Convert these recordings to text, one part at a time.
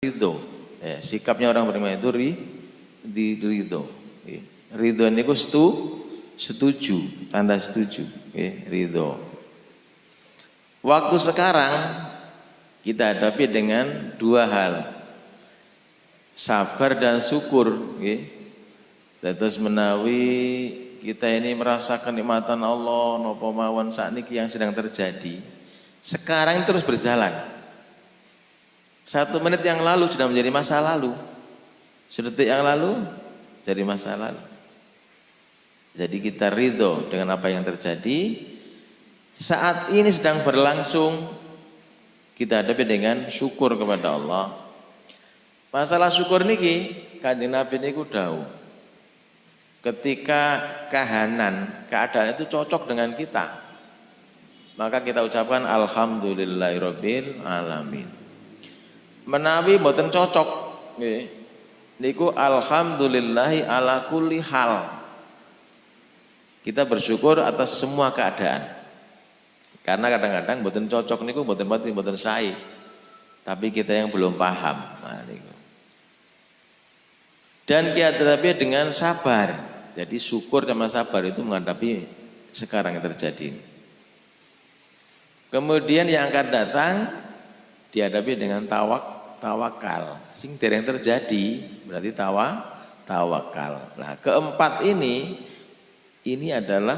ridho. Ya, sikapnya orang beriman itu ridho. Ya. Ridho ini setuju, tanda setuju. Ya, ridho. Waktu sekarang kita hadapi dengan dua hal, sabar dan syukur. Ya. Terus menawi kita ini merasakan nikmatan Allah, nopo mawon sakniki yang sedang terjadi. Sekarang terus berjalan. 1 menit yang lalu sudah menjadi masa lalu, sedetik yang lalu jadi masa lalu. Jadi kita ridho dengan apa yang terjadi. Saat ini sedang berlangsung, kita hadapi dengan syukur kepada Allah. Masalah syukur niki Kanjeng Nabi niku dawuh, ketika keadaan itu cocok dengan kita, maka kita ucapkan alhamdulillahirabbil alamin. Menawi mboten cocok nggih niku alhamdulillahi ala kulli hal. Kita bersyukur atas semua keadaan. Karena kadang-kadang mboten cocok niku mboten sae. Tapi kita yang belum paham. Nah, niku. Dan kita tetapi dengan sabar. Jadi syukur sama sabar itu menghadapi sekarang yang terjadi. Kemudian yang akan datang dihadapi dengan tawakal. Sing dereng terjadi berarti tawakal. Nah, keempat ini adalah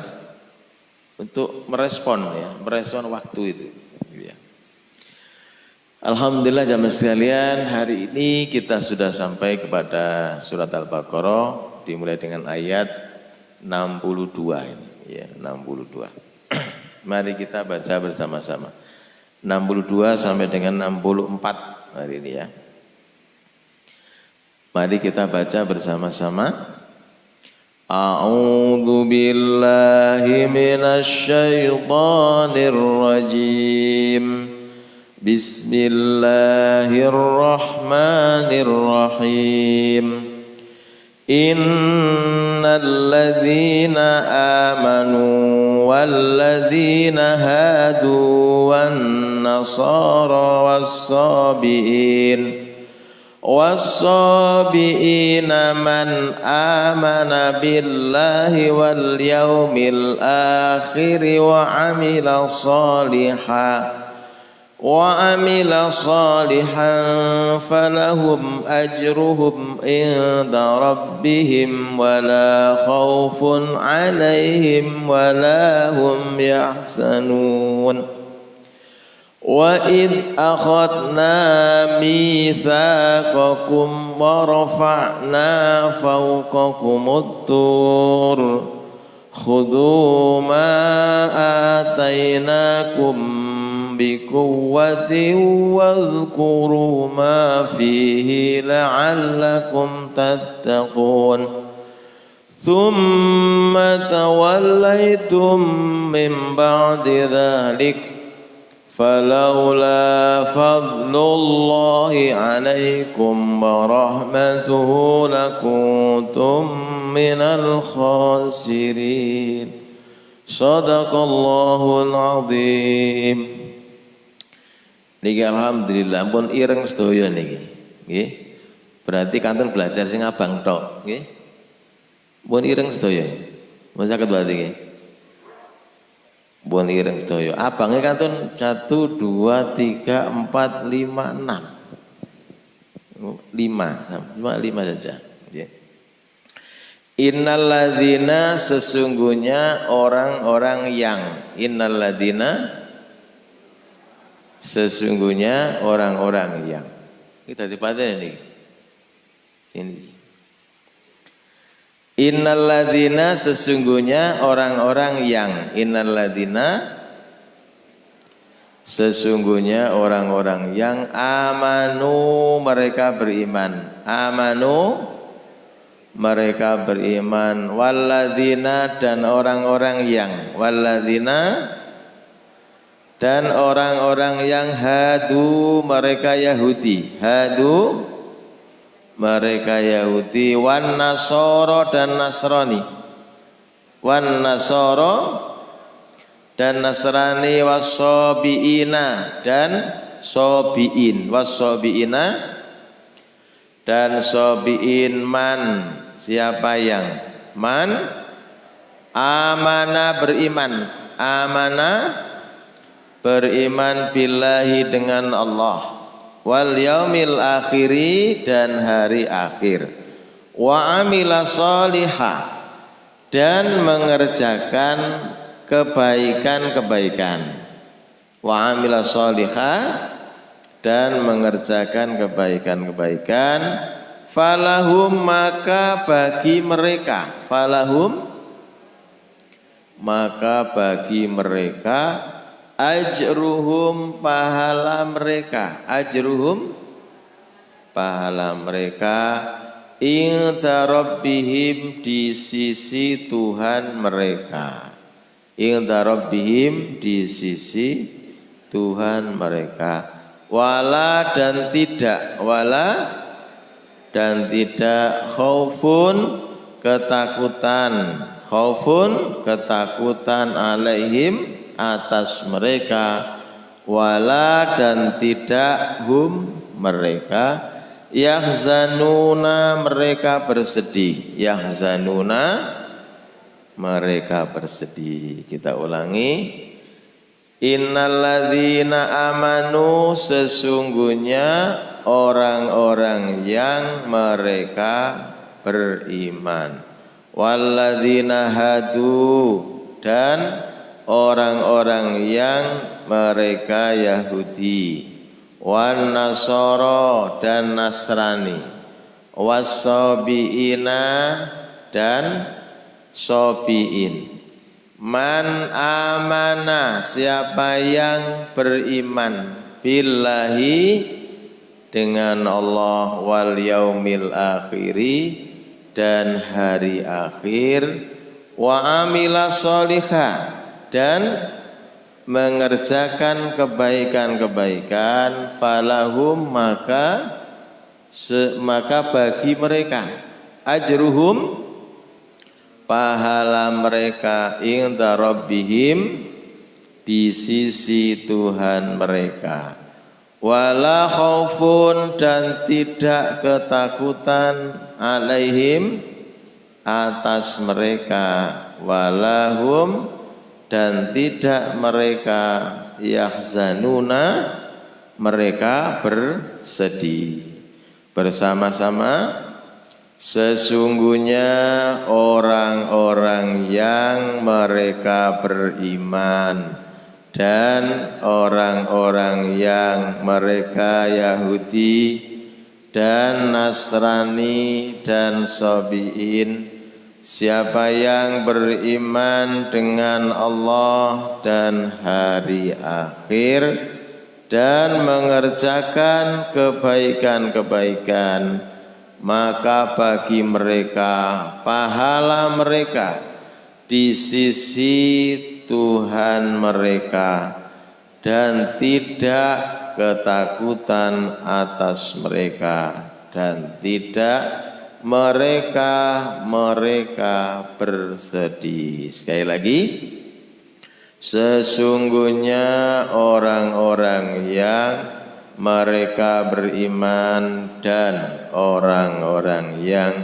untuk merespon waktu itu. Ya. Alhamdulillah jamaah sekalian, hari ini kita sudah sampai kepada surat Al-Baqarah, dimulai dengan ayat 62 ini, ya 62. Mari kita baca bersama-sama. 62 sampai dengan 64 hari ini ya. Mari kita baca bersama-sama. A'udzu billahi minasy syaithanir rajim. Bismillahirrahmanirrahim. Innal ladzina amanu wal ladzina hadu wan nasara was-sabiina man amana billahi wal yaumil akhir wa amila salihan falahum ajruhum inda rabbihim wala khaufun alaihim wala hum yahzanun. Wa id akhadna mitsaqakum wa rafa'na fawqakumut tur khudhu ma atainakum biquwwatin wadhkuru ma fihi la'allakum tattaqun. Thumma tawallaytum min ba'di dhalik falawla fadlullahi 'alaikum wa rahmatuhu lakuntum minal khasirin. Shadaqallahul 'azim. Niki alhamdulillah pun ireng sedaya niki. Nggih. Berarti kantun belajar sing abang tok, nggih. Pun ireng sedaya. Mun saged berarti nggih. Pun ireng sedaya. Abange kantun 1 2 3 4 5 6. 5 saja, nggih. Innal ladzina sesungguhnya orang-orang yang sesungguhnya orang-orang yang kita dipaten ini sini. Innal ladzina sesungguhnya orang-orang yang sesungguhnya orang-orang yang amanu mereka beriman walladzina dan orang-orang yang hadu mereka Yahudi wan nasara dan Nasrani wassabiina dan sabiin dan sobiin man siapa yang man amana beriman billahi dengan Allah wal yaumil akhiri dan hari akhir wa amila sholihah dan mengerjakan kebaikan-kebaikan wa amila sholihah dan mengerjakan kebaikan-kebaikan falahum maka bagi mereka ajruhum pahala mereka inda rabbihim di sisi Tuhan mereka wala dan tidak khaufun ketakutan alaihim atas mereka wala dan tidak hum mereka yahzanuna mereka bersedih kita ulangi innalladzina amanu sesungguhnya orang-orang yang mereka beriman walladzina hadu dan orang-orang yang mereka Yahudi wan nasoro dan Nasrani wasobiina dan sobiin man amana siapa yang beriman billahi dengan Allah wal yaumil akhiri dan hari akhir wa amila sholihah dan mengerjakan kebaikan-kebaikan falahum maka bagi mereka ajruhum pahala mereka inda rabbihim di sisi Tuhan mereka wala khaufun dan tidak ketakutan alaihim atas mereka walahum dan tidak mereka yahzanuna mereka bersedih bersama-sama sesungguhnya orang-orang yang mereka beriman dan orang-orang yang mereka Yahudi dan Nasrani dan Sobiin siapa yang beriman dengan Allah dan hari akhir dan mengerjakan kebaikan-kebaikan maka bagi mereka pahala mereka di sisi Tuhan mereka dan tidak ketakutan atas mereka dan tidak mereka bersedih. Sekali lagi, sesungguhnya orang-orang yang mereka beriman dan orang-orang yang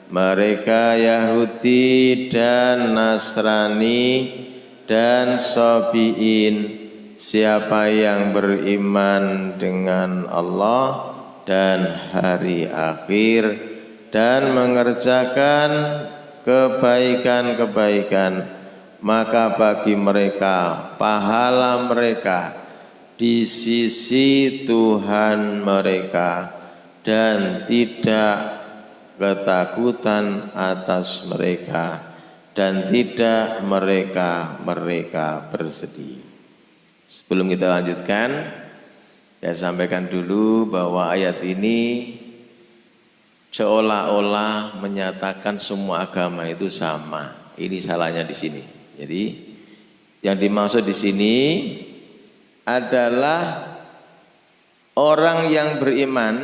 mereka Yahudi dan Nasrani dan Sobiin siapa yang beriman dengan Allah dan hari akhir dan mengerjakan kebaikan-kebaikan maka bagi mereka pahala mereka di sisi Tuhan mereka dan tidak ketakutan atas mereka dan tidak mereka bersedih. Sebelum kita lanjutkan, saya sampaikan dulu bahwa ayat ini seolah-olah menyatakan semua agama itu sama. Ini salahnya di sini. Jadi yang dimaksud di sini adalah orang yang beriman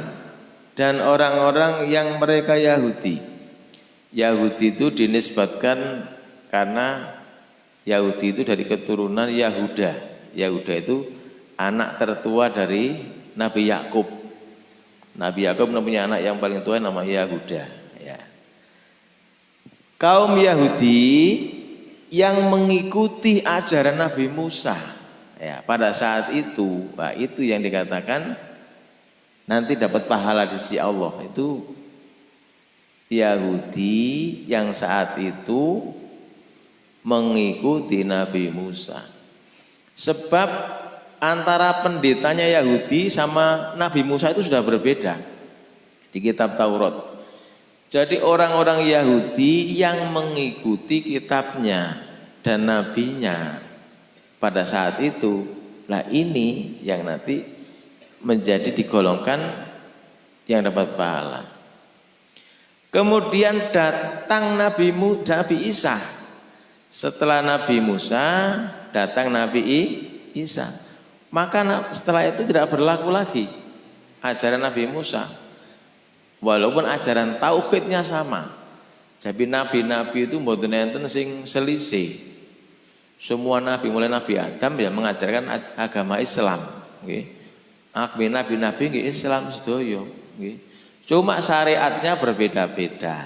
dan orang-orang yang mereka Yahudi. Yahudi itu dinisbatkan karena Yahudi itu dari keturunan Yahuda. Yahuda itu anak tertua dari Nabi Yakub. Nabi Yakub punya anak yang paling tua namanya Yahuda. Ya. Kaum Yahudi yang mengikuti ajaran Nabi Musa. Ya, pada saat itu, nah itu yang dikatakan nanti dapat pahala di sisi Allah. Itu Yahudi yang saat itu mengikuti Nabi Musa. Sebab antara pendetanya Yahudi sama Nabi Musa itu sudah berbeda di kitab Taurat. Jadi orang-orang Yahudi yang mengikuti kitabnya dan nabinya pada saat itu, lah ini yang nanti menjadi digolongkan yang dapat pahala. Kemudian datang Nabi Isa. Setelah Nabi Musa datang Nabi Isa. Maka setelah itu tidak berlaku lagi ajaran Nabi Musa. Walaupun ajaran tauhidnya sama. Jadi nabi-nabi itu mboten enten sing selisih. Semua nabi mulai Nabi Adam ya mengajarkan agama Islam, nggih. Nabi-nabi nggih Islam sedaya, nggih. Cuma syariatnya berbeda-beda.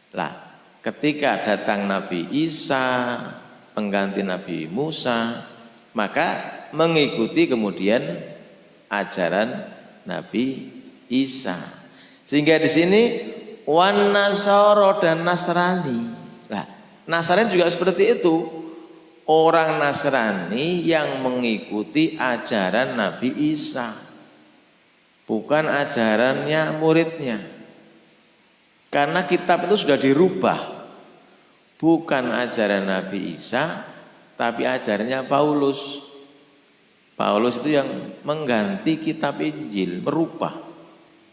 Lah, ketika datang Nabi Isa, pengganti Nabi Musa, maka mengikuti kemudian ajaran Nabi Isa. Sehingga di sini wan nasoro dan Nasrani. Nah, Nasrani juga seperti itu. Orang Nasrani yang mengikuti ajaran Nabi Isa, bukan ajarannya muridnya. Karena kitab itu sudah dirubah, bukan ajaran Nabi Isa, tapi ajarannya Paulus. Paulus itu yang mengganti kitab Injil,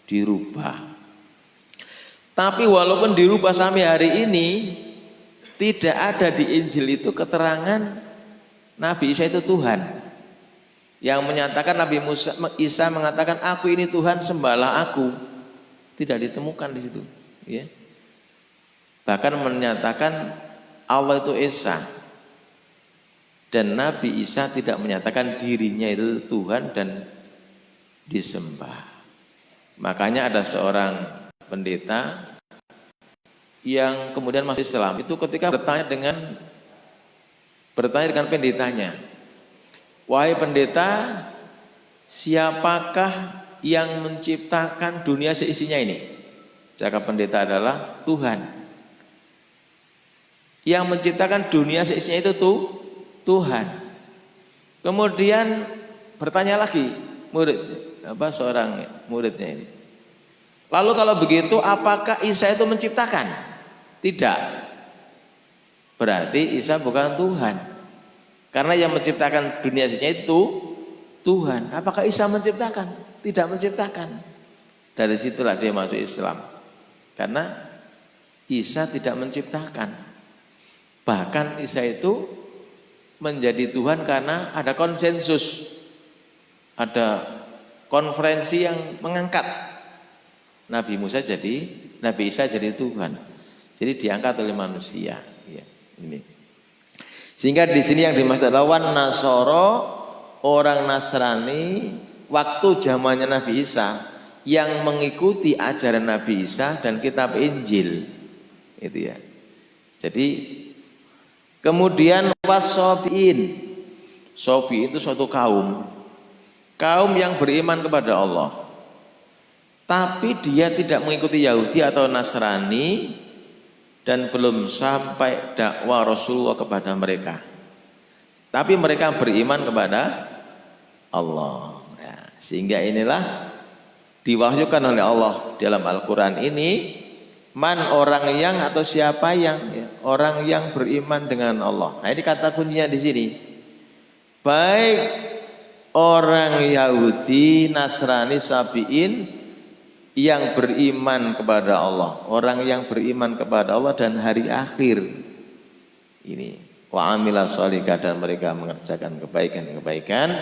dirubah. Tapi walaupun dirubah sampai hari ini, tidak ada di Injil itu keterangan Nabi Isa itu Tuhan. Yang menyatakan Nabi Isa mengatakan aku ini Tuhan, sembahlah aku. Tidak ditemukan di situ, ya. Bahkan menyatakan Allah itu Esa. Dan Nabi Isa tidak menyatakan dirinya itu Tuhan dan disembah. Makanya ada seorang pendeta yang kemudian masuk Islam itu ketika bertanya dengan pendetanya, wahai pendeta, siapakah yang menciptakan dunia seisinya ini? Jawab pendeta adalah Tuhan. Yang menciptakan dunia seisinya itu Tuhan. Kemudian bertanya lagi seorang muridnya ini, lalu kalau begitu apakah Isa itu menciptakan? Tidak. Berarti Isa bukan Tuhan. Karena yang menciptakan dunia itu Tuhan. Apakah Isa menciptakan? Tidak menciptakan. Dari situlah dia masuk Islam. Karena Isa tidak menciptakan. Bahkan Isa itu menjadi Tuhan karena ada konsensus. Ada konferensi yang mengangkat Nabi Isa jadi Tuhan. Jadi diangkat oleh manusia, ya, ini. Sehingga di sini yang dimaksud adalah wan nasoro, orang Nasrani waktu zamannya Nabi Isa yang mengikuti ajaran Nabi Isa dan kitab Injil, itu ya. Jadi kemudian wasobiin, sobi itu suatu kaum yang beriman kepada Allah, tapi dia tidak mengikuti Yahudi atau Nasrani dan belum sampai dakwah Rasulullah kepada mereka. Tapi mereka beriman kepada Allah. Ya, sehingga inilah diwahyukan oleh Allah dalam Al-Quran ini, man orang yang atau siapa yang, ya, orang yang beriman dengan Allah. Nah ini kata kuncinya di sini. Baik orang Yahudi, Nasrani, Sabi'in yang beriman kepada Allah, orang yang beriman kepada Allah dan hari akhir ini, wa amila sholihah, dan mereka mengerjakan kebaikan-kebaikan,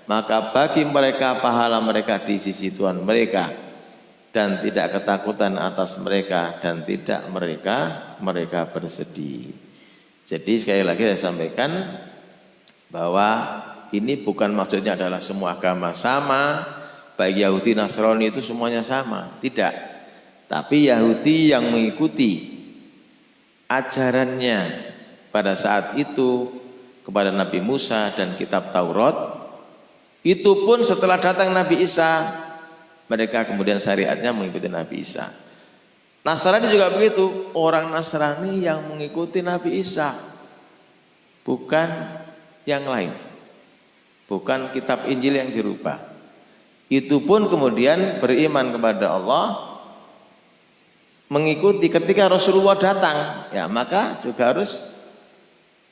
maka bagi mereka pahala mereka di sisi Tuhan mereka dan tidak ketakutan atas mereka dan tidak mereka bersedih. Jadi sekali lagi saya sampaikan bahwa ini bukan maksudnya adalah semua agama sama, baik Yahudi Nasrani itu semuanya sama, tidak. Tapi Yahudi yang mengikuti ajarannya pada saat itu kepada Nabi Musa dan kitab Taurat, itu pun setelah datang Nabi Isa, mereka kemudian syariatnya mengikuti Nabi Isa. Nasrani juga begitu, orang Nasrani yang mengikuti Nabi Isa, bukan yang lain, bukan kitab Injil yang dirubah. Itu pun kemudian beriman kepada Allah, mengikuti ketika Rasulullah datang, ya maka juga harus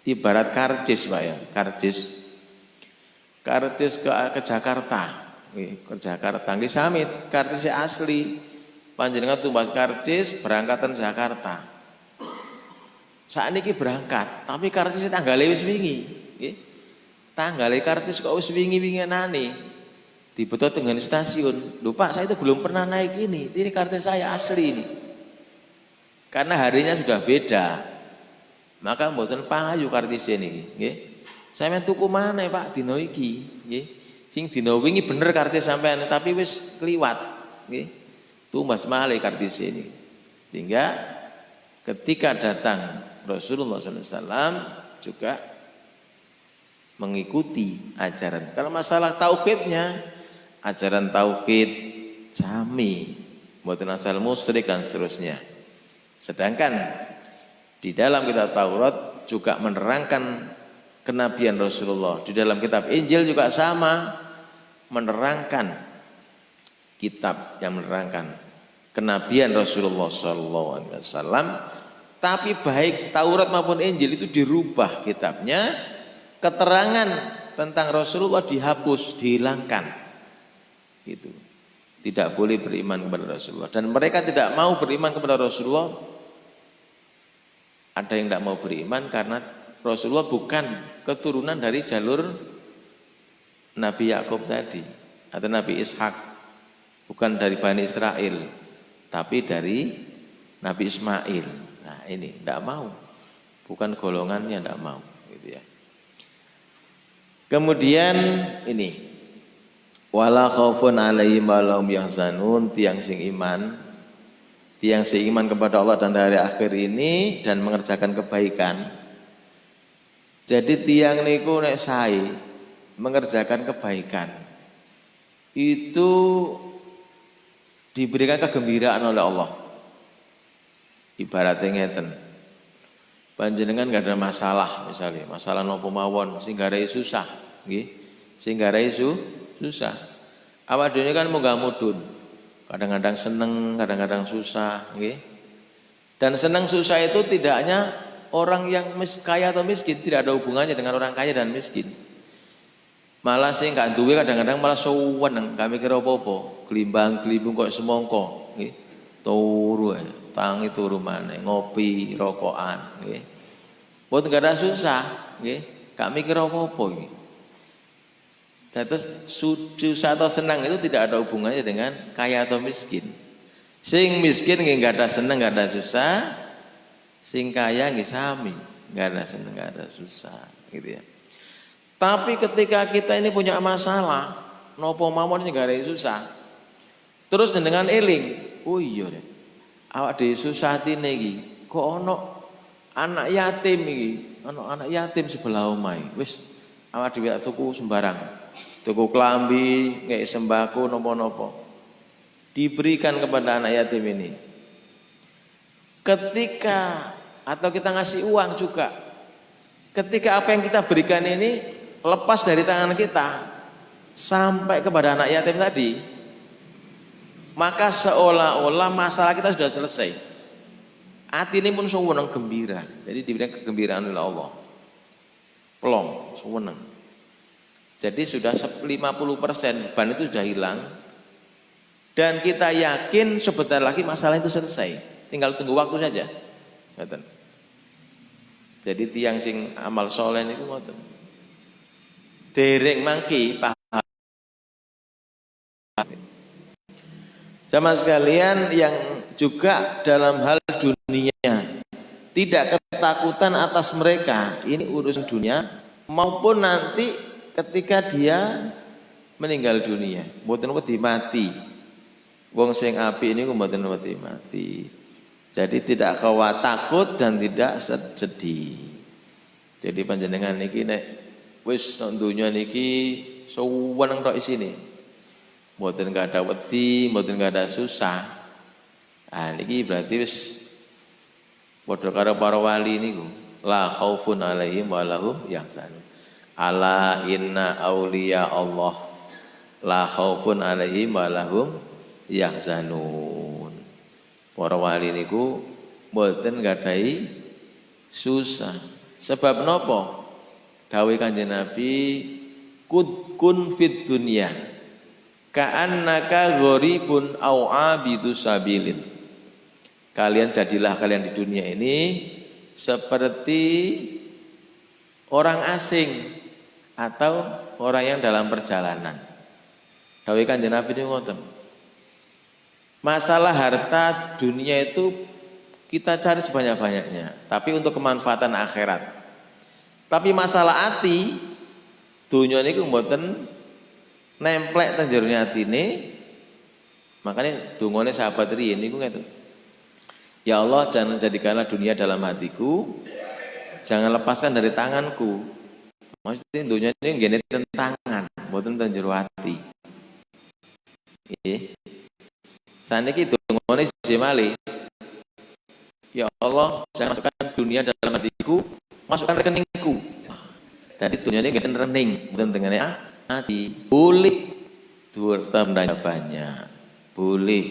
ibarat karcis, Pak ya, karcis ke Jakarta, ke Jakarta, nggih sami karcis asli, panjenengan tumbas karcis berangkatan Jakarta. Saat ini berangkat, tapi karcis tanggalnya wis wingi, tanggalnya karcis kok wis wingi-winginane. Dibetul dengan stasiun, lupa saya itu belum pernah naik ini kartis saya asli ini. Karena harinya sudah beda, maka mboten payu kartis ini. Saya main tuku mana Pak dino iki, sing dino wingi bener kartis sampean, tapi wis kliwat, tumbas malih kartis ini. Sehingga ketika datang Rasulullah SAW juga mengikuti ajaran. Kalau masalah tauhidnya, ajaran tauhid sami, mboten asal musyrik dan seterusnya. Sedangkan di dalam kitab Taurat juga menerangkan kenabian Rasulullah. Di dalam kitab Injil juga sama, menerangkan kitab yang menerangkan kenabian Rasulullah SAW. Tapi baik Taurat maupun Injil itu dirubah kitabnya, keterangan tentang Rasulullah dihapus, dihilangkan. Gitu. Tidak boleh beriman kepada Rasulullah, dan mereka tidak mau beriman kepada Rasulullah. Ada yang tidak mau beriman karena Rasulullah bukan keturunan dari jalur Nabi Yakub tadi atau Nabi Ishak, bukan dari Bani Israel, tapi dari Nabi Ismail. Nah ini tidak mau, bukan golongannya, tidak mau, gitu ya. Kemudian ini wala khaufun alaihim walahum yahzanun, tiang sing iman kepada Allah dan hari akhir ini dan mengerjakan kebaikan. Jadi tiang niku nek sae mengerjakan kebaikan itu diberikan kegembiraan oleh Allah. Ibaratnya ngeten, panjenengan gak ada masalah, misalnya masalah nopo mawon sing garai susah, nggih, sing garai susah. Awak dhewe kan munggah mudun, kadang-kadang seneng, kadang-kadang susah, nggih. Dan seneng susah itu tidak hanya orang yang kaya atau miskin, tidak ada hubungannya dengan orang kaya dan miskin. Malah sing gak duwe kadang-kadang malah suweneng, gak mikir apa-apa, glimbang-glimbung kok semongko, nggih. Turu tangi turu maneh, ngopi, rokokan, nggih. Mboten gak ada susah, nggih. Gak mikir apa-apa iki. Terus susah atau senang itu tidak ada hubungannya dengan kaya atau miskin. Sing miskin nggih enggak ada senang, enggak ada susah. Sing kaya nggih sami, enggak ada senang, enggak ada susah, gitu ya. Tapi ketika kita ini punya masalah, nopo mawon sing gare susah. Terus dengan eling, oh iya deh. Awak dhewe susah atine iki. Kok ono anak yatim iki, ono anak yatim sebelah omahe. Wis awak dhewe tuku sembarang. Tuku klambi, ngek sembako, nopo-nopo, diberikan kepada anak yatim ini. Ketika atau kita ngasih uang juga, ketika apa yang kita berikan ini lepas dari tangan kita sampai kepada anak yatim tadi, maka seolah-olah masalah kita sudah selesai. Hati ini pun seneng gembira, jadi diberikan kegembiraan oleh Allah. Plong, seneng. Jadi sudah 50% beban itu sudah hilang, dan kita yakin sebentar lagi masalah itu selesai, tinggal tunggu waktu saja. Jadi tiang sing amal soleh itu ngoten, dereng mangki paham. Sama sekalian yang juga dalam hal dunia tidak ketakutan atas mereka, ini urusan dunia maupun nanti ketika dia meninggal dunia, mboten wedi mati. Wong sing apik niku mboten wedi mati. Jadi tidak takut dan tidak sedih. Jadi panjenengan niki nek wis nang donya niki suweneng tok isine. Mboten ada wedi, mboten ada susah. Ah niki berarti wis padha karo para wali niku. La khaufun alaihim wa lahum yahzanun. Ala inna auliya Allah la khaufun alaihim wa lahum yahzanun. Para wali niku mboten gadhahi susah. Sebab napa? Dawuh Kanjeng Nabi, kun fid dunya ka'annaka gharibun au abidu sabilin. Kalian jadilah kalian di dunia ini seperti orang asing atau orang yang dalam perjalanan. Dawuh Kanjeng Nabi niku ngoten. Masalah harta dunia itu kita cari sebanyak-banyaknya, tapi untuk kemanfaatan akhirat. Tapi masalah hati, dunia niku mboten nemplek teng jero atine. Makanya dungane sahabat riyin niku ngeten. Ya Allah, jangan jadikanlah dunia dalam hatiku, jangan lepaskan dari tanganku. Maksudnya dunia ini ngene teng tangan, mboten teng jero ati. Nggih. Saniki dungane siji malih. Ya Allah, jangan masukkan dunia dalam hatiku, masukkan rekeningku. Jadi dunia ini ngeten rekening, mboten tengene hati. Boleh harta bendanya banyak, boleh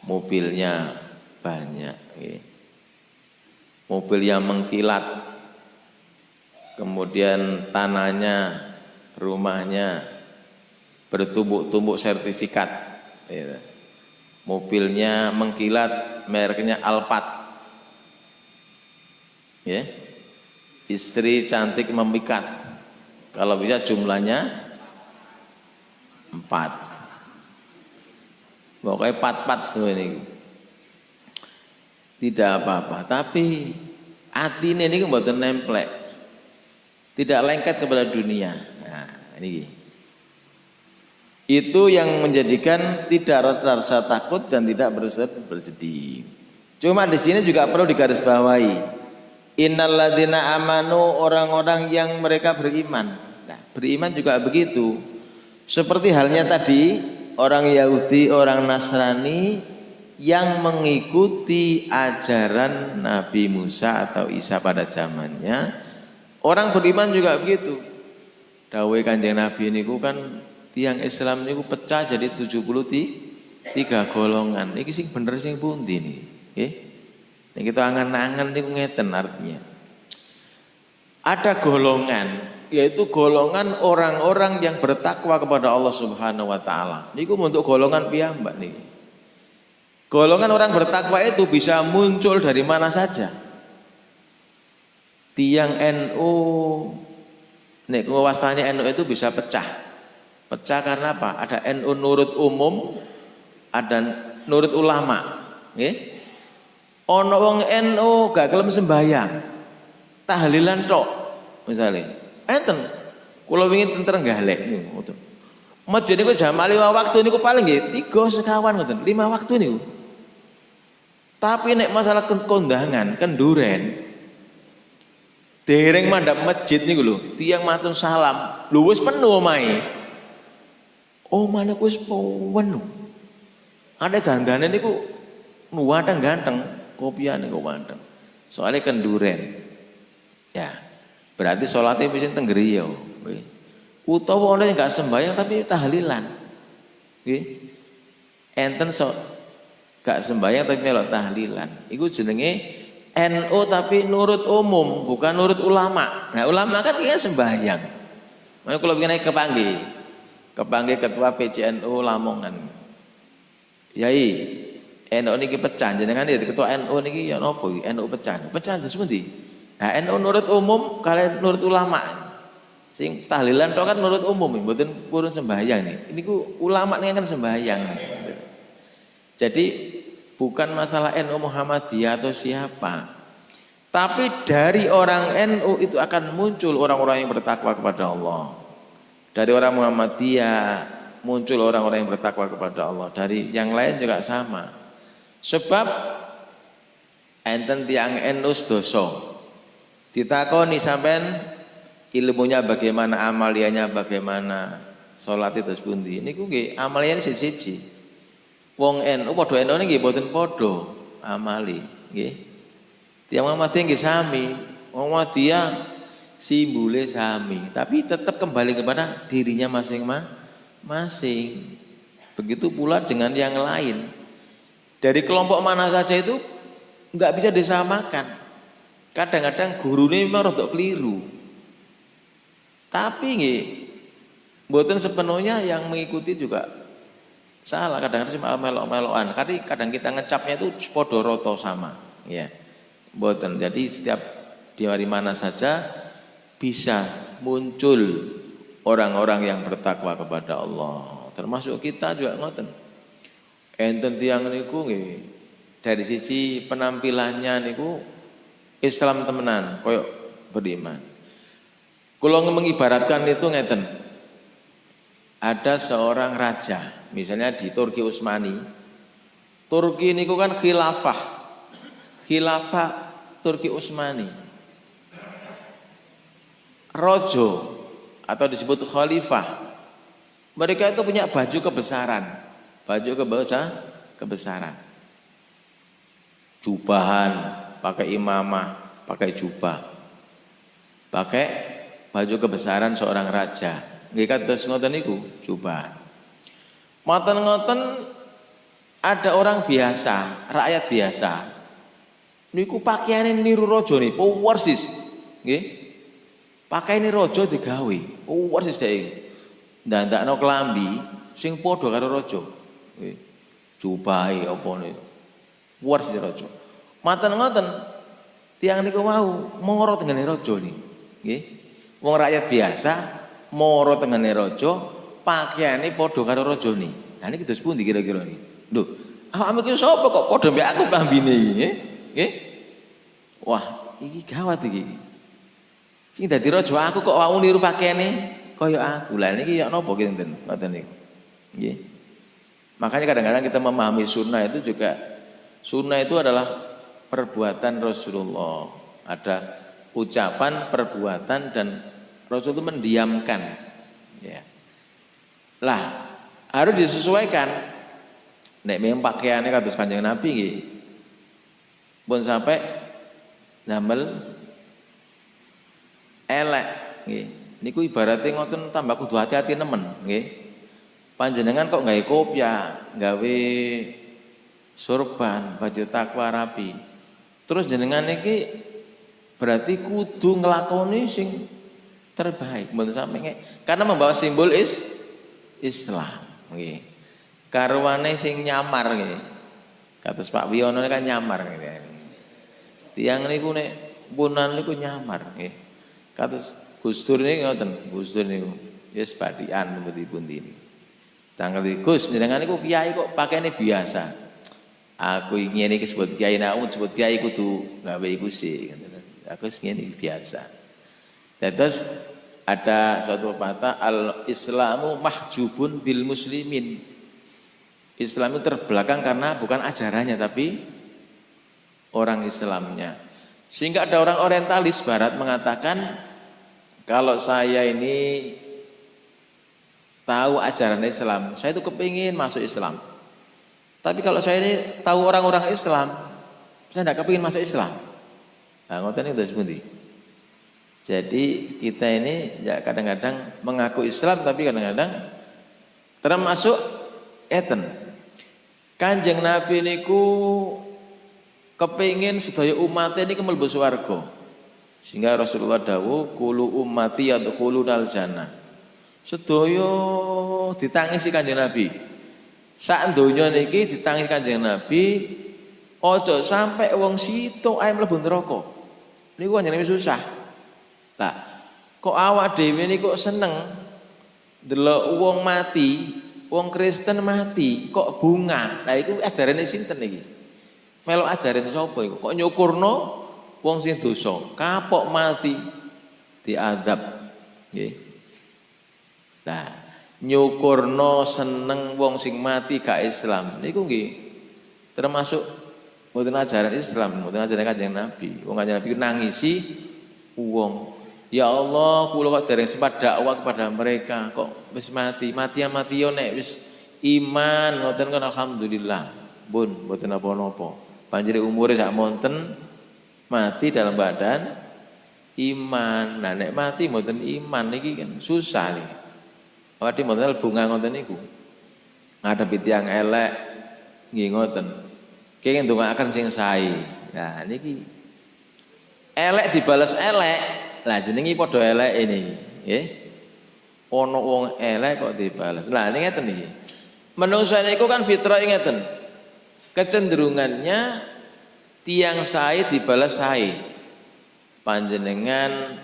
mobilnya banyak, mobil yang mengkilat, kemudian tanahnya, rumahnya bertumbuk-tumbuk sertifikat, mobilnya mengkilat, mereknya Alphard, istri cantik memikat, kalau bisa jumlahnya 4, pokoknya 4 semua ini. Tidak apa-apa, tapi atine ini mboten nemplek, tidak lengket kepada dunia. Nah, ini itu yang menjadikan tidak rasa takut dan tidak bersedih. Cuma di sini juga perlu digarisbawahi, innalladzina amanu, orang-orang yang mereka beriman. Nah, beriman juga begitu, seperti halnya tadi orang Yahudi, orang Nasrani yang mengikuti ajaran Nabi Musa atau Isa pada zamannya. Orang beriman juga begitu. Dawuh Kanjeng Nabi niku kan tiang Islam niku pecah jadi 73 golongan. Iki sing bener sing pundi niki? Nggih. Nek kita angan-angan niku ngeten artinya. Ada golongan, yaitu golongan orang-orang yang bertakwa kepada Allah Subhanahu wa taala. Niku untuk golongan piyambak niki. Golongan orang bertakwa itu bisa muncul dari mana saja. Tiang NU, nek wastanya NU itu bisa pecah. Pecah karena apa? Ada NU nurut umum, ada nurut ulama. Ono wong NU gak gelem sembahyang, tahlilan tok, misalnya. Enten, kula wingi teng Trenggalek niku. Masjid niku jam 5 waktu niku paling nggih 3 sekawan ngoten, 5 waktu niku. Tapi nek masalah kondangan, kenduren, dereng mandhap masjid niku lho, tiyang matur salam, lho wis penuh omahe. Omane wis penuh. Ada dandane niku nuwateng ganteng, kopiane kok ganteng. Soalnya kenduren. Ya, berarti salatnya mesti teng griya. Utawa ana enggak sembahyang tapi tahlilan. Nggih. Enten gak sembahyang tapi melok tahlilan. Iku jenenge NU tapi nurut umum, bukan nurut ulama. Nah, ulama kan dia sembahyang. Makanya kalau begini kepanggih ketua PCNU Lamongan. Yai, NU niki pecah jenengan iki ketua NU niki ya napa iki? NU pecah. Pecah terus pundi? Nah, NU nurut umum kalian nurut ulama. Sing tahlilan tok kan nurut umum, mboten purun sembahyang nih. Ini ku ulama nih kan sembahyang. Jadi bukan masalah NU Muhammadiyah atau siapa, tapi dari orang NU itu akan muncul orang-orang yang bertakwa kepada Allah. Dari orang Muhammadiyah muncul orang-orang yang bertakwa kepada Allah. Dari yang lain juga sama. Sebab enten tiang enus doso. Ditakoni sampean ilmunya bagaimana, amaliannya bagaimana, salat itu sepundi. Niku nggih amaliane siji-siji. Wong NU padha NU nggih mboten padha amali, nggih. Tiang Muhammadiyah nggih sami. Wong Muhammadiyah simbole sami, tapi tetap kembali kepada dirinya masing-masing. Begitu pula dengan yang lain. Dari kelompok mana saja itu nggak bisa disamakan. Kadang-kadang gurunya memang rada keliru. Tapi nggih mboten sepenuhnya yang mengikuti juga salah. Kadang-kadang melok-melokan. Kadang kita ngecapnya itu padha rata sama, ya. Mboten. Jadi setiap di mana saja bisa muncul orang-orang yang bertakwa kepada Allah. Termasuk kita juga ngoten. Enten tiyang niku nggih dari sisi penampilannya niku Islam temenan, koyok beriman. Kula mengibaratkan itu ngeten. Ada seorang raja, misalnya di Turki Utsmani. Turki niku kan khilafah Turki Utsmani. Rojo atau disebut khalifah, mereka itu punya baju kebesaran, jubahan, pakai imamah, pakai jubah, pakai baju kebesaran seorang raja. Nggih kados ngoten niku jubah. Ngoten ada orang biasa, rakyat biasa. Niku pakaiane niru raja nih, persis. Nggih. Pakai ini rojo digawe, persis dhek. Ndandakno klambi sing padha karo rojo. Jubahe apa niku. Persis rojo. Ngoten tiyang niku mau moro tengene rojo niki. Nggih. Wong rakyat biasa moro tengene rojo, pakaiane padha karo rojo niki. Nah niki terus pundi kira-kira niki? Lho, awakmu iki sapa kok padha mbek aku klambine iki, nggih? Wah, iki gawat iki. Sing dadi raja aku kok wau niru pakaiane kaya aku. Lah niki ya napa kinten ngoten niku. Nggih. Makanya kadang-kadang kita memahami sunnah itu juga, sunnah itu adalah perbuatan Rasulullah. Ada ucapan, perbuatan, dan Rasul itu mendiamkan. Ya. Lah harus disesuaikan. Nek memang pakaiannya kados Kanjeng Nabi nggih. Pun sampai damel elek nggih. Niku ibaratnya ngoten tambah kudu hati-hati nemen nggih. Panjenengan kok gawe kopiah, gawe sorban, baju takwa rapi. Terus jenengan niki berarti kudu nglakoni sing terbaik. Mboten sampe karena membawa simbol Islam nggih. Karwane sing nyamar nggih. Kados Pak Wiono kan nyamar nggih. Tiyang niku nek punan niku nyamar nggih. Kados Gus Dur niku ngoten, Gus Dur niku wis badian pundi-pundi niku. Tanggal Gus jenengan niku kiai kok pakaiane biasa. Aku ngene iki sebut kiai, nek sebut kiai kudu gawe iku sih ngoten. Aku ngene biasa. Terus ada suatu pepatah al-Islamu mahjubun bil muslimin. Islam itu terbelakang karena bukan ajarannya tapi orang Islamnya. Sehingga ada orang orientalis barat mengatakan kalau saya ini tahu ajaran Islam, saya itu kepingin masuk Islam. Tapi kalau saya ini tahu orang-orang Islam, saya tidak kepingin masuk Islam. Nah, ngoten itu sepundi. Jadi kita ini ya kadang-kadang mengaku Islam tapi kadang-kadang termasuk eten. Kanjeng Nabi niku kepingin sedaya umatnya ini mlebu swarga. Sehingga Rasulullah dawuh kulu ummati yadkhulunal jannah. Sedaya ditangisi Kanjeng Nabi. Sak donya niki ditangisi Kanjeng Nabi, aja sampai wong situ ae mlebu neraka. Niku panjenengan susah. Lah, kok awak dhewe niku kok seneng delok wong mati, wong Kristen mati, kok bunga. Lah iku ajarane sinten iki? Melok ajarane sapa iku? Kok nyukurno wong sing dosa, kapok mati diadab. Nggih. Nah, nyukurno seneng wong sing mati gak Islam niku nggih termasuk mboten ajaran Islam, mboten ajaran Kanjeng Nabi. Wong Kanjeng Nabi nangisi wong. Ya Allah, kula kok dereng sempat dakwah kepada mereka kok wis mati. Mati yo nek wis iman ngoten kan alhamdulillah. Pun mboten napa-napa. Panjenengan umure sak monten mati dalam badan iman. Nah nek mati mboten iman niki kan susah nih. Awake mboten bunga ngoten niku. Ngadepi tiyang elek nggih ngoten. Kenging ndongaaken sing sae. Nah niki elek dibales elek. Lah jenengi padha elek ini, nggih. Ana wong elek kok dibales. Lah niki ngeten iki. Menungsa niku kan fitrah ngeten. Kecenderungannya tiang sae dibales sae. Panjenengan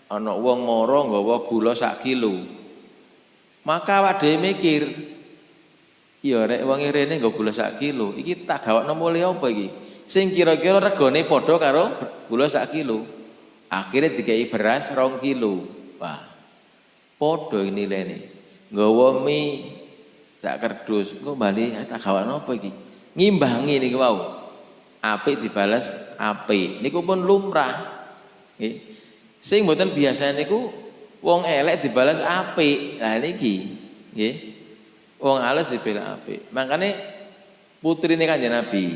ana wong ngoro nggawa gula sak kilo. Maka awak dhewe mikir, ya rek wong rene nggo gula sak kilo, iki tak gawakno mulih apa iki? Sing kira-kira regane padha karo gula sak kilo. Akhirnya dikai beras 2 kilo. Wah. Padha nilene. Nggawa mie sak kerdus, engko bali tak gawakno apa iki? Ngimbangi niku wau. Apik dibalas apik. Niku pun lumrah. Nggih. Sing mboten biasa niku wong elek dibalas apik. Lah niki nggih. Wong alus dibalas apik. Makane putrine Kanjeng Nabi,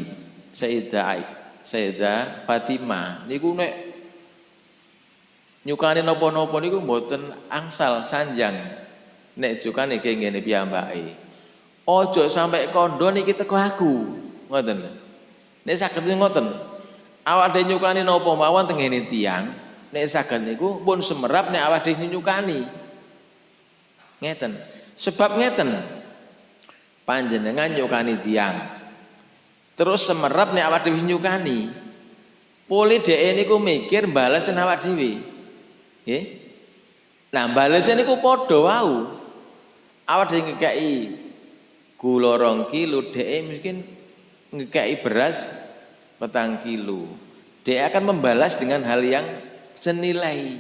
Sayyidah Fatimah niku nek nyukani napa-napa niku mboten angsal sanjang. Nek jukane kengene piyambake. Ojo sampai kondo niki teko aku. Ngoten. Nek saged ngoten. Awak dhewe nyukani napa mawon tengene tiyang. Nek saged niku pun semerap nek awak dhewe nyukani. Ngeten. Sebab ngeten. Panjenengan nyukani tiyang. Terus semerap nek awak dhewe nyukani. Pole dhek niku mikir balas ten awak dhewe. Nggih. Nah, balesnya niku padha wau. Awak dhewe ngekeki gula 2 kilo, dhek miskin ngekeki beras 4 kilo. Dia akan membalas dengan hal yang senilai.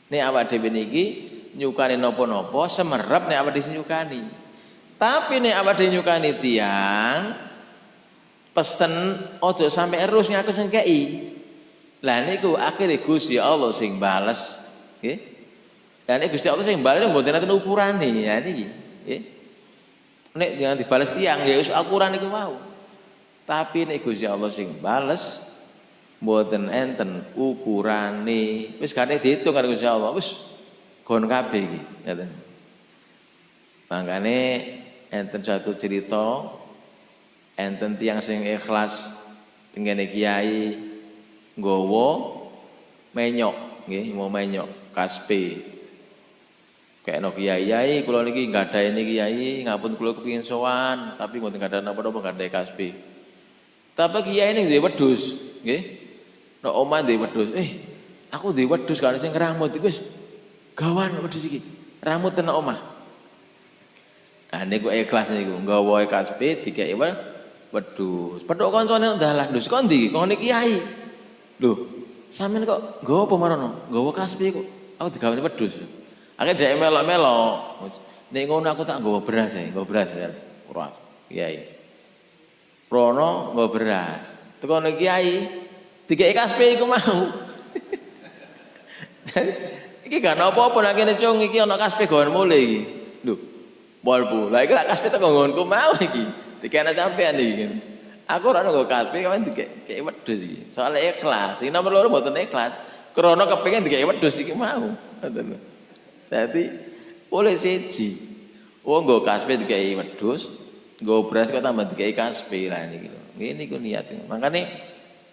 Nek awak dhewe niki nyukani napa-napa semerep nek awak dhewe nyukani. Tapi nek awak dhewe nyukani tiyang pesen ojo sampai erus ngaku sing kei. Lah niku akhire Gusti Allah sing bales, nggih. Lah nek Gusti Allah sing bales mboten enten ukurane ya niki, nggih. Nek jangan dibales tiyang ya wis ukuran niku mau. Tapi nek Gusti Allah sing bales mboten enten ukurane. Wis gane diitung karo Gusti Allah, wis gon kabeh iki, ngoten. Mangkane enten satu cerita enten tiyang sing ikhlas tengene kiai nggawa menyok, nggih, mau menyok kaspe. Kekno kiai, kula niki nggadahi kiai, ngapun kula kepengin sowan, tapi mboten gadah napa-napa nggadahi kaspe. Tapi kiai ning duwe wedhus, nggih. Nek omah duwe wedhus, aku duwe wedhus kan sing ngramut iku wis gawan wedhus iki. Ramut tenan omah. Nah niku ikhlas niku, nggawa kaspe dikeki wedhus. Pedhok kancane nang dalan, "Lho, kok ndi? Kok niki kiai?" "Lho, sampean kok nggawa apa marono? Nggawa kaspe kok. Aku digawani wedhus." Akhire dhek melok-melok. Nek ngono aku tak nggawa beras ae, nggawa beras ya. Ora, kiai. Rono nggawa beras. Teko nek kiai dikeki kaspe iku mau. Iki gak apa-apa nek kene cung iki ana kaspe gawan mule iki. Lho, molbu. Lah iki lak kaspe teko nggonku mau iki. Dikene sampean iki. Aku ora nggo kaspe kan dikeki wedhus iki. Soale ikhlas. Iki nomor loro mboten ikhlas. Krana kepengin dikeki wedhus iki mau. Ngoten. Dadi oleh siji. Wong nggo kaspe dikeki wedhus, nggo beras kok tambah dikeki kaspe lah niki lho. Ngene iku niat. Makane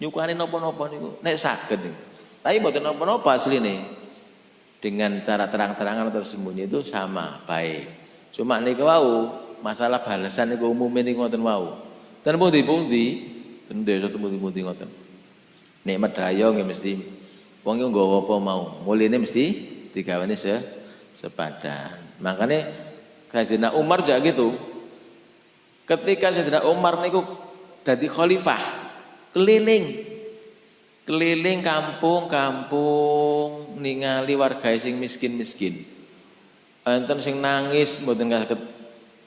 nyukani napa-napa niku nek saged niku. Tapi mboten napa-napa asline. Dengan cara terang-terangan atau tersembunyi itu sama baik. Cuma niku wau masalah balasan niku umume niku ngoten wau. Dan pundi-pundi ten desa pundi-pundi ngoten. Nek medhayo nggih mesti wong iku nggawa apa mau, muline mesti digawani sepadan. Makanya Sayyidina Umar juga gitu. Ketika Sayyidina Umar niku dadi khalifah, keliling kampung-kampung ningali warga sing miskin-miskin. enten sing nangis mboten saged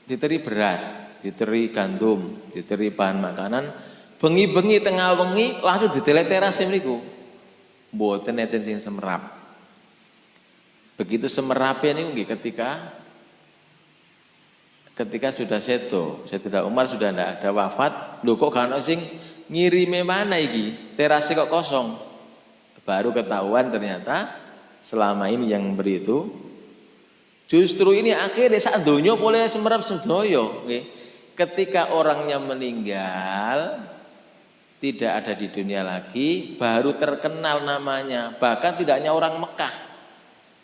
diteri beras, diteri gandum, diteri bahan makanan, bengi-bengi tengah wengi langsung diteleterase mriku. Mboten enten sing semerap. Begitu semerapnya niku nggih ketika sudah sedo, Sayyidina Umar sudah tidak ada wafat, lho kok gak ono sing ngirime mana iki? Terase kok kosong. Baru ketahuan ternyata selama ini yang memberi itu justru ini akhirnya saat donya boleh semerap sedoyo. Ketika orangnya meninggal tidak ada di dunia lagi, baru terkenal namanya. Bahkan tidak hanya orang Mekah,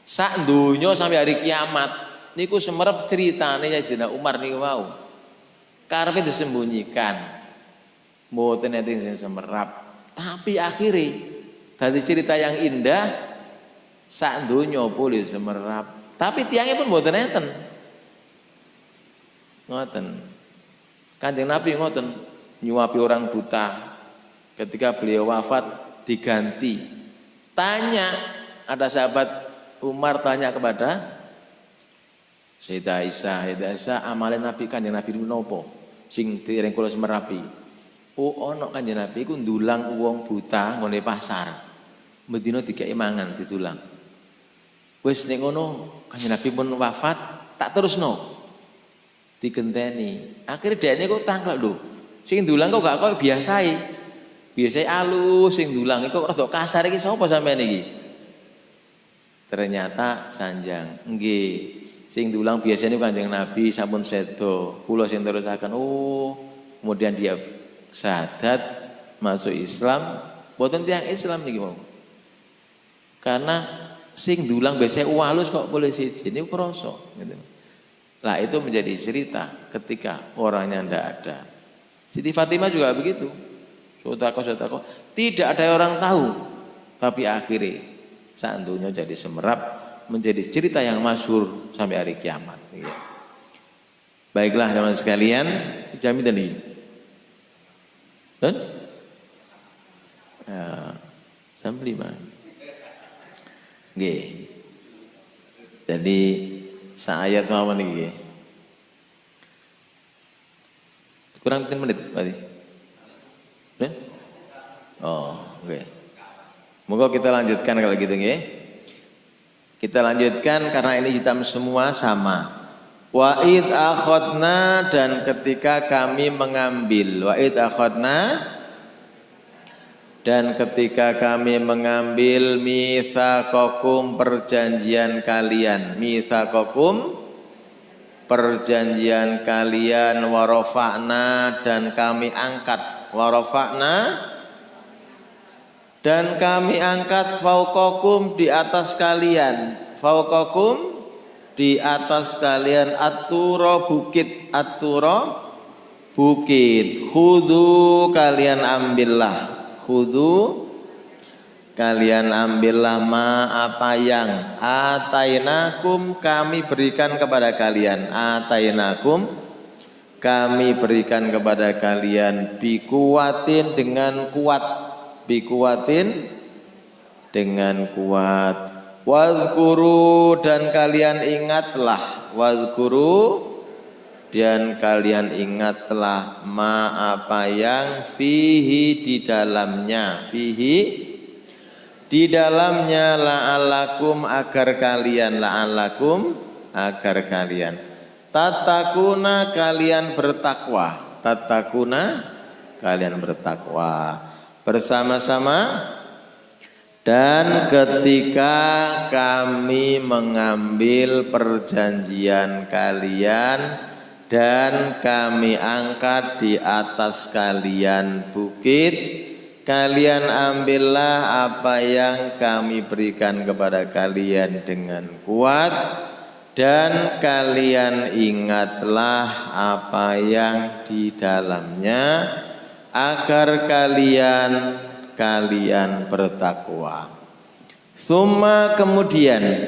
sak donya sampai hari kiamat niku semerap ceritane Sayyidina Umar niku wau. Karepe disembunyikan. Mboten enten sing semerap. Tapi akhirnya dari cerita yang indah sak donya boleh semerap. Tapi tiangnya pun mboten enten. Ngoten. Kanjeng Nabi ngoten nyuapi orang buta. Ketika beliau wafat diganti. Tanya ada sahabat Umar tanya kepada Sayyidah Aisyah, amale Nabi Kanjeng Nabi menapa sing dereng kula semerapi. Oh ana Kanjeng Nabi iku ndulang wong buta ngene pasar. Medina dikeki mangan ditulang. Wis nek ngono Kanjeng Nabi pun wafat tak terusno. Digenteni. Akhire dekne kok tangkel lho. Sing ndulang kok gak koyo biasae. Biasane alus sing ndulang iku kok rada kasar iki sapa sampean iki? Ternyata sanjang. Nggih. Sing diulang biasanya Kanjeng Nabi sampun sedo, kula sing terusaken. Oh, kemudian dia syahadat masuk Islam, boten tiyang Islam niki mau. Karena sing diulang biasanya walus kok boleh siji niku krasa gitu. Lah itu menjadi cerita ketika orangnya ndak ada. Siti Fatimah juga begitu. Sotako tidak ada orang tahu, tapi akhirnya sandunya jadi semerap. Menjadi cerita yang masyhur sampai hari kiamat. Ya. Baiklah teman sekalian, jamin tadi. Dan sampai 5. Nggih. Jadi saayat mawon iki. Kurang 10 menit berarti. Ben? Oh, oke. Moga kita lanjutkan kalau gitu nggih. Kita lanjutkan karena ini kita semua sama. Wa'id akhadna dan ketika kami mengambil. Wa'id akhadna dan ketika kami mengambil mitsaqakum perjanjian kalian. Mitsaqakum perjanjian kalian warafa'na dan kami angkat. Warafa'na dan kami angkat fauqakum di atas kalian. Fauqakum di atas kalian at-tura bukit. At-tura bukit. Khudhu kalian ambillah. Khudhu kalian ambillah ma apa yang atainakum kami berikan kepada kalian. Atainakum kami berikan kepada kalian bikuwatin dengan kuat. Bikuwatin dengan kuat. Wadhkuru dan kalian ingatlah. Wadhkuru dan kalian ingatlah ma apa yang fihi di dalamnya. Fihi di dalamnya la'alakum agar kalian. La'alakum agar kalian. Tatakuna kalian bertakwa. Tatakuna kalian bertakwa. Bersama-sama dan ketika kami mengambil perjanjian kalian dan kami angkat di atas kalian bukit, kalian ambillah apa yang kami berikan kepada kalian dengan kuat dan kalian ingatlah apa yang di dalamnya agar kalian bertakwa. Summa kemudian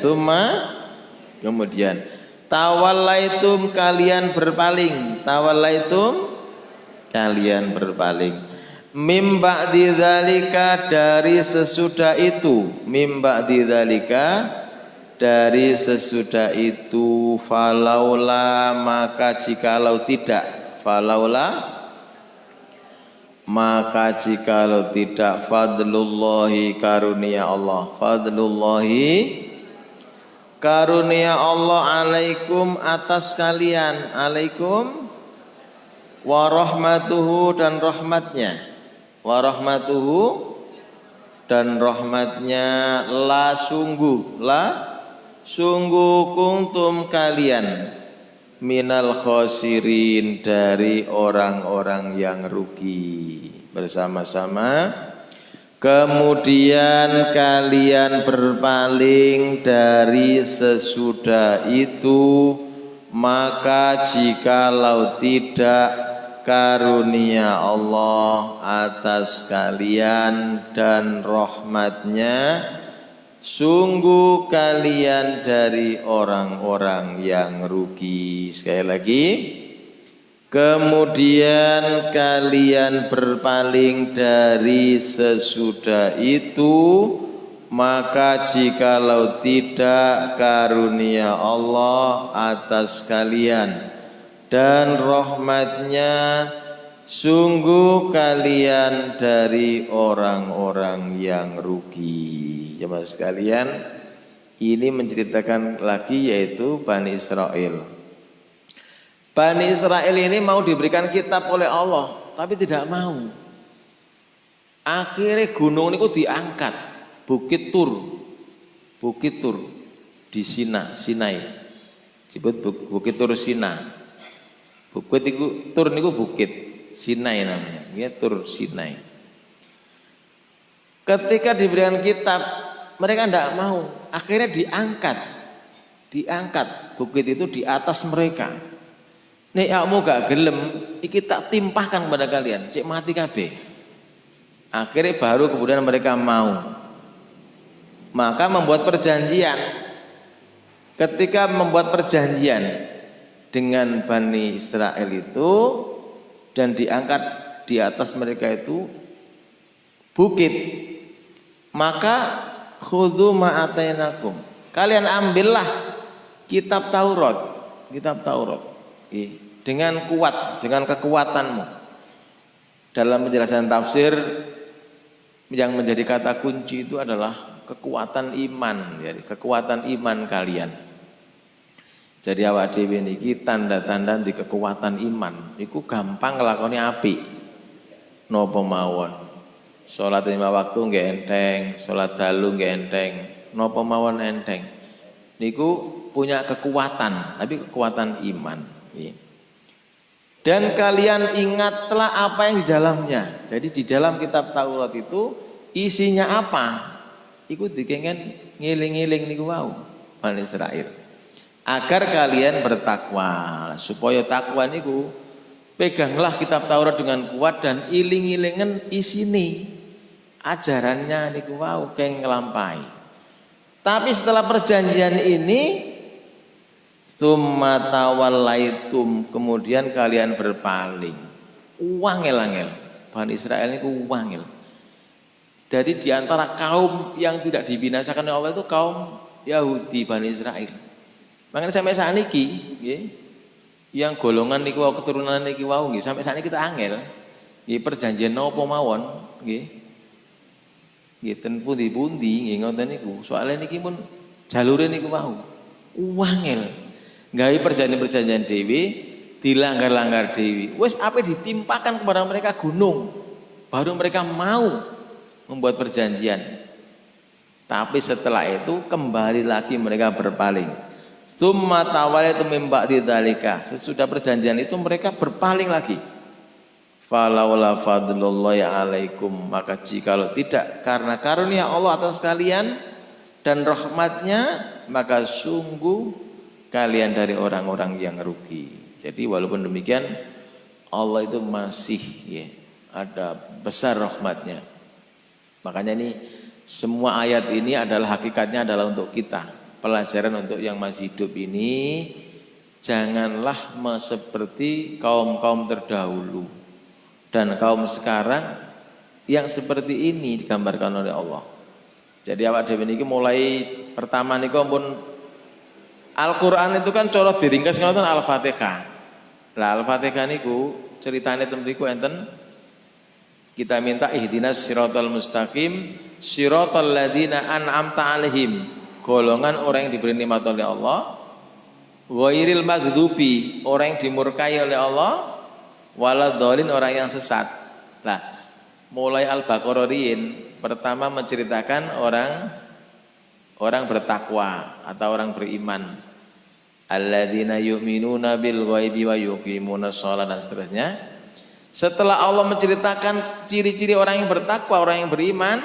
tawallaitum kalian berpaling. Tawallaitum kalian berpaling. Mim ba'di dzalika dari sesudah itu. Mim ba'di dzalika dari sesudah itu, falaula maka jikalau tidak, falaula maka jikalau tidak, fadlullahi karunia Allah, fadlullahi karunia Allah alaikum atas kalian, alaikum warahmatuhu dan rahmatnya, warahmatuhu dan rahmatnya, la sungguh kuntum kalian minal khosirin dari orang-orang yang rugi bersama-sama. Kemudian kalian berpaling dari sesudah itu, maka jikalau tidak karunia Allah atas kalian dan rahmatnya, sungguh kalian dari orang-orang yang rugi. Sekali lagi, kemudian kalian berpaling dari sesudah itu, maka jikalau tidak karunia Allah atas kalian dan rahmatnya, sungguh kalian dari orang-orang yang rugi. Jemaah sekalian, ini menceritakan lagi yaitu Bani Israel. Bani Israel ini mau diberikan kitab oleh Allah, tapi tidak mau. Akhirnya gunung itu diangkat, Bukit Tur di Sinai. Disebut Bukit Tur Sinai. Bukit itu Tur niku bukit, Sinai namanya. Ya, Tur Sinai. Ketika diberikan kitab, mereka tidak mau. Akhirnya diangkat bukit itu di atas mereka. Nek kamu gak gelem, iki tak timpahkan kepada kalian, cek mati kabeh. Akhirnya baru kemudian mereka mau. Maka membuat perjanjian. Ketika membuat perjanjian dengan Bani Israel itu dan diangkat di atas mereka itu bukit, maka khudhu ma'atainakum, kalian ambillah kitab Taurat dengan kuat, dengan kekuatanmu. Dalam penjelasan tafsir yang menjadi kata kunci itu adalah kekuatan iman, jadi kekuatan iman kalian. Jadi awak dhewe niki tanda-tanda di kekuatan iman iku gampang nglakoni apik napa mawon. Salat 5 waktu nggih enteng, salat dalu nggih enteng, napa mawon enteng. Niku punya kekuatan, tapi kekuatan iman. Dan kalian ingatlah apa yang di dalamnya. Jadi di dalam kitab Taurat itu isinya apa? Iku dikengen ngiling-ngiling niku wau Bani Israil. Agar kalian bertakwa, supaya takwa niku peganglah kitab Taurat dengan kuat dan iling-ilingen isini ajarannya niku wau keng nglampahi. Tapi setelah perjanjian ini, tsumma tawallaitum, kemudian kalian berpaling. Wangel-angel. Bani Israel niku wangel. Dari diantara kaum yang tidak dibinasakan oleh Allah itu kaum Yahudi Bani Israel. Makanya sampai saat ini, yang golongan niku keturunan niki wau nggih sampai saat ini kita angel. Nggih perjanjian napa mawon nggih. Nggih ten pundi-pundi nggih ngoten niku. Soale niki pun jalure niku wau. Wangel. Gawe perjanjian-perjanjian dhewe dilanggar-langgar dhewe. Wis ape ditimpakan kepada mereka gunung. Baru mereka mau membuat perjanjian. Tapi setelah itu kembali lagi mereka berpaling. Tsumma tawallaitum min ba'di dzalika. Sesudah perjanjian itu mereka berpaling lagi. Falaula fadlullahi alaikum, maka jikalau tidak karena karunia Allah atas kalian dan rahmatnya, maka sungguh kalian dari orang-orang yang rugi. Jadi walaupun demikian Allah itu masih ada besar rahmatnya. Makanya ini semua ayat ini adalah hakikatnya adalah untuk kita. Pelajaran untuk yang masih hidup ini, janganlah seperti kaum-kaum terdahulu dan kaum sekarang yang seperti ini digambarkan oleh Allah. Jadi awak dhewe niki mulai Pertama niku pun Al-Qur'an itu kan cara diringkas ngoten Al-Fatihah. Lah Al-Fatihah niku ceritane ten mriku enten kita minta ihdinas siratal mustaqim siratal ladzina an'amta alaihim, golongan orang yang diberi nikmat oleh Allah, ghairil maghdubi, orang yang dimurkai oleh Allah, waladhdallin, orang yang sesat. Nah, mulai Al-Baqarah riyin pertama menceritakan orang bertakwa atau orang beriman, alladzina yu'minuna bil ghaibi wa yuqimunas shalah dan seterusnya. Setelah Allah menceritakan ciri-ciri orang yang bertakwa, orang yang beriman,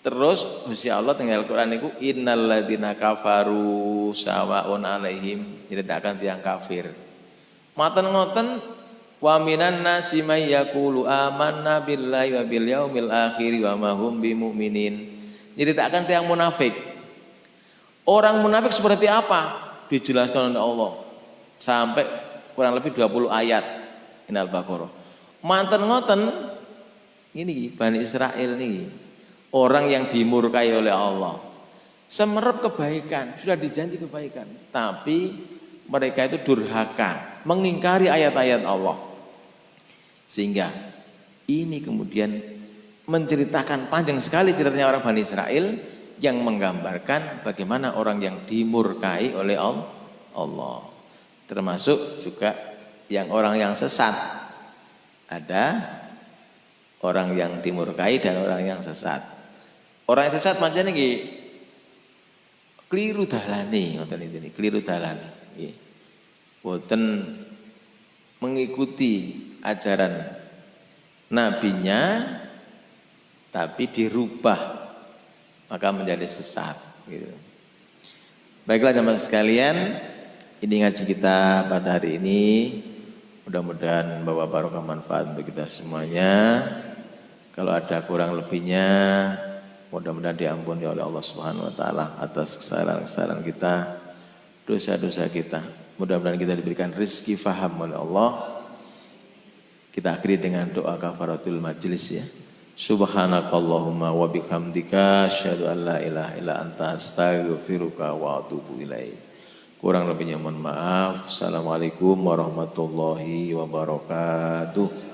terus Gusti Allah tinggal Al-Qur'an niku innal ladzina kafaru sawaun alaihim, nyeritakan tiang kafir. Maten ngoten wa minan nasi may yaqulu amanna billahi wa bil yaumil akhir wa ma hum bimumin. Nyeritakan tiang munafik. Orang munafik seperti apa? Dijelaskan oleh Allah sampai kurang lebih 20 ayat in Al-Baqarah. Manten ngoten ini Bani Israel nih, orang yang dimurkai oleh Allah, semerap kebaikan, sudah dijanji kebaikan, tapi mereka itu durhaka, mengingkari ayat-ayat Allah. Sehingga ini kemudian menceritakan panjang sekali ceritanya orang Bani Israel yang menggambarkan bagaimana orang yang dimurkai oleh Allah. Termasuk juga yang orang yang sesat. Ada orang yang dimurkai dan orang yang sesat. Orang yang sesat macam ini keliru dalane, ngoten iki, keliru dalane. Nggih. Boten mengikuti ajaran nabinya tapi dirubah maka menjadi sesat gitu. Baiklah teman sekalian, ini ngaji kita pada hari ini. Mudah-mudahan bawa barokah manfaat untuk kita semuanya. Kalau ada kurang lebihnya, mudah-mudahan diampuni oleh Allah Subhanahu wa taala atas kesalahan-kesalahan kita, dosa-dosa kita. Mudah-mudahan kita diberikan rezeki faham oleh Allah. Kita akhiri dengan doa kafaratul majlis ya. Subhanakallahumma wa bihamdika asyhadu an la ilaha illa anta astaghfiruka wa atubu ilaik. Kurang lebihnya mohon maaf. Assalamualaikum warahmatullahi wabarakatuh.